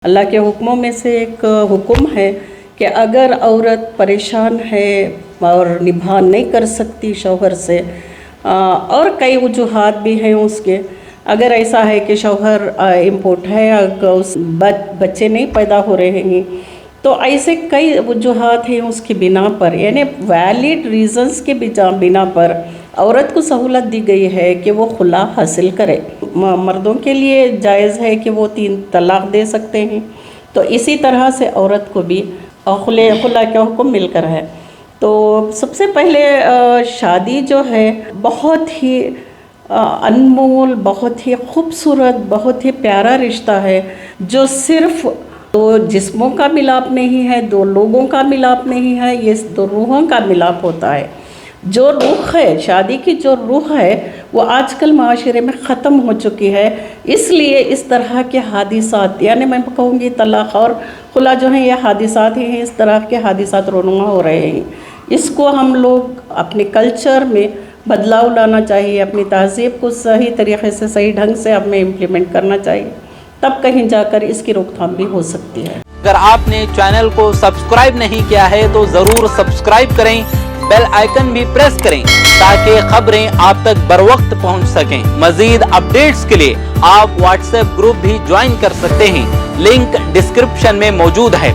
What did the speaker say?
अल्लाह के हुक्मों में से एक हुक्म है कि अगर औरत परेशान है और निभा नहीं कर सकती शौहर से और कई वजूहात भी हैं उसके, अगर ऐसा है कि शौहर इम्पोर्ट है, बच्चे नहीं पैदा हो रहे हैं, तो ऐसे कई वजूहात हैं उसकी बिना पर, यानी वैलिड रीज़न्स के बिना पर औरत को सहूलत दी गई है कि वो खुला हासिल करे। मर्दों के लिए जायज़ है कि वो 3 तलाक़ दे सकते हैं, तो इसी तरह से औरत को भी खुला का हुक्म मिलकर है। तो सबसे पहले शादी जो है बहुत ही अनमोल, बहुत ही खूबसूरत, बहुत ही प्यारा रिश्ता है, जो सिर्फ़ 2 जिस्मों का मिलाप नहीं है, 2 लोगों का मिलाप नहीं है, ये 2 रूहों का मिलाप होता है। जो रूह है, शादी की जो रूह है, वो आजकल माशरे में ख़त्म हो चुकी है। इसलिए इस तरह के हादिसात, यानी मैं कहूँगी तलाक़ और खुला जो है ये हादिसात ही हैं, इस तरह के हादिसात रोनुमा हो रहे हैं। इसको हम लोग अपने कल्चर में बदलाव लाना चाहिए, अपनी तहज़ीब को सही तरीक़े से, सही ढंग से हमें इम्प्लीमेंट करना चाहिए, तब कहीं जाकर इसकी रोकथाम भी हो सकती है। अगर आपने चैनल को सब्सक्राइब नहीं किया है तो ज़रूर सब्सक्राइब करें, बेल आइकन भी प्रेस करें ताकि खबरें आप तक बर वक्त पहुंच सकें। मजीद अपडेट्स के लिए आप व्हाट्सएप ग्रुप भी ज्वाइन कर सकते हैं, लिंक डिस्क्रिप्शन में मौजूद है।